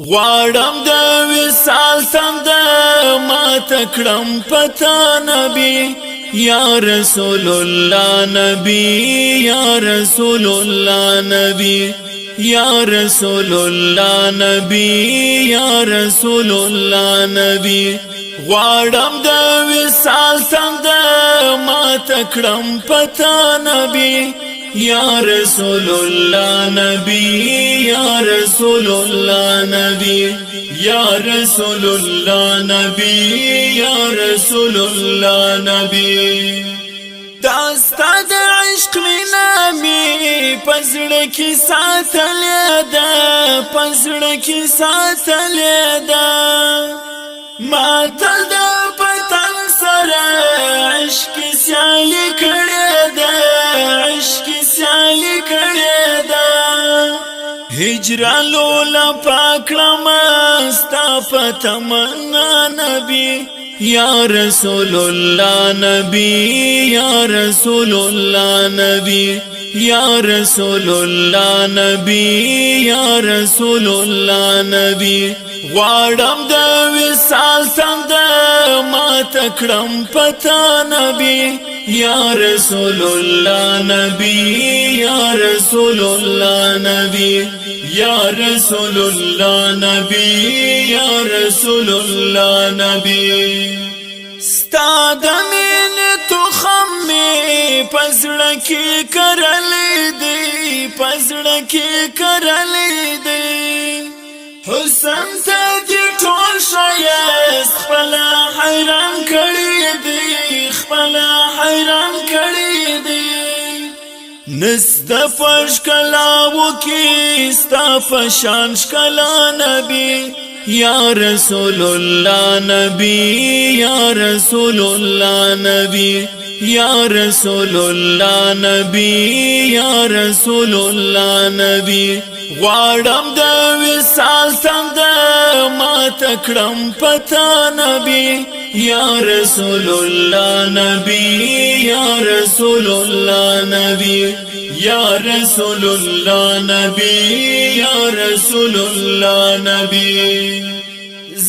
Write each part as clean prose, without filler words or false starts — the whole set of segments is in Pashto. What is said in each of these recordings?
غواړم د وصال سند ما تکړم پتا نبی یا رسول الله نبی یا رسول الله نبی یا رسول الله نبی یا رسول الله نبی غواړم د وصال سند ما تکړم پتا نبی یا رسول الله نبی یا رسول الله نبی یا رسول الله نبی یا رسول الله نبی داستا د عشق مینا می پزړه کی ساتلې ده پزړه کی ساتلې ده ما تل د پتن سره عشق سیالي کړې ده عشق سیالي کړې ده هجران لولا پاکړم ستا په تمنا نبی یا رسول الله نبی یا رسول الله نبی یا رسول الله نبی یا رسول الله نبی غواړم د وصال سند ما تکړم پتا نبی یا رسول الله نبی یا رسول الله نبی یا رسول الله نبی یا رسول الله نبی ستا د مين تخم می پزړه کې کرلې دی پزړه کې کرلې دی حسن ته دې ټول شایست خپل حیران کړی دی خپل حیران کړی دی نس د پښ کلاو کې ستا پشان شکلا نبی یا رسول الله نبی یا رسول الله نبی یا رسول الله نبی یا رسول الله نبی غواړم د وصال سند ما تکړم پتا نبی یا رسول الله نبی یا رسول الله نبی یا رسول الله نبی یا رسول الله نبی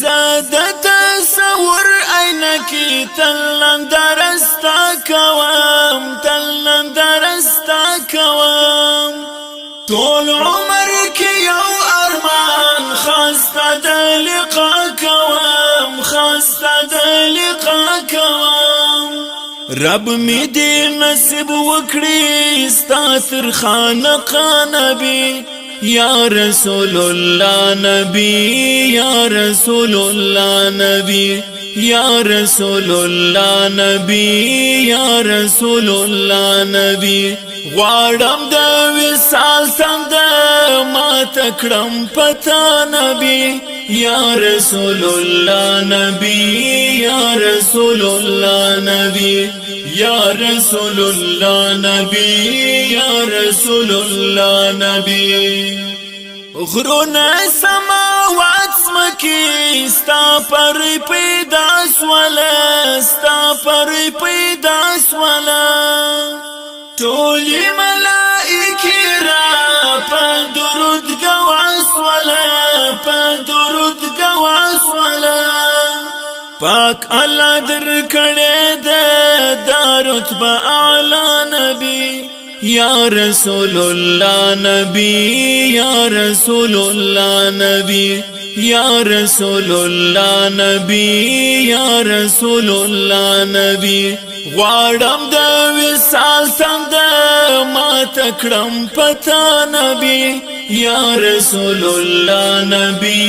زاد تصور عینکی تلندرستا کوم تلندرستا کوم طول عمر کی یو ارمان خاسته د لقا کوم خاسته د لقا کوم رب می دې نصیب وکړي ستا تر خانقا نبی یا رسول الله نبی یا رسول الله نبی یا رسول الله نبی یا رسول الله نبی غواړم د وصال سند ما تکړم پتا نبی یا رسول الله نبی یا رسول الله نبی یا رسول الله نبی یا رسول الله نبی غرونه سماوات سمکی ستا پر پیدا سواله ستا پر پیدا سواله ټولي ملائکه را په درود غواس ولا په درود غواس ولا پاک الله در کړه د رتبه اعلی نبی یا رسول الله نبی یا رسول الله نبی یا رسول الله نبی یا رسول الله نبی غواړم د وصال سند ما تکړم پتا نبی یا رسول الله نبی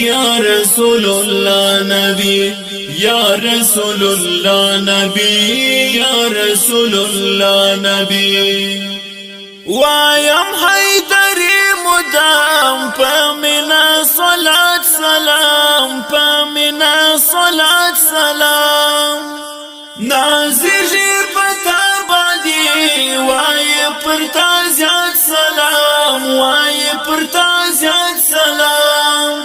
یا رسول الله نبی یا رسول الله نبی یا رسول الله نبی وایم حیدری مدام پمینا صلات سلام پمینا صلات سلام نازر پتا باندې وای پرتا زیات سلام وای پرتا زیات سلام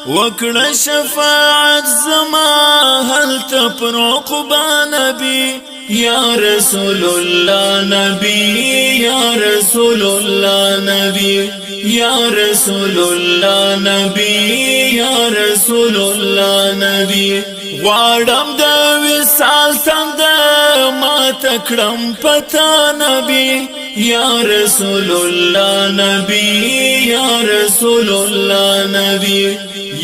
وکړه شفاعت زما هل ته پر عقبا نبی یا رسول الله نبی یا رسول الله نبی یا رسول الله نبی یا رسول الله نبی غواړم د وصال تند ما تکړم پتا نبی یا رسول الله نبی یا رسول الله نبی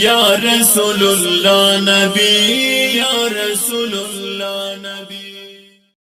یا رسول الله نبی یا رسول الله نبی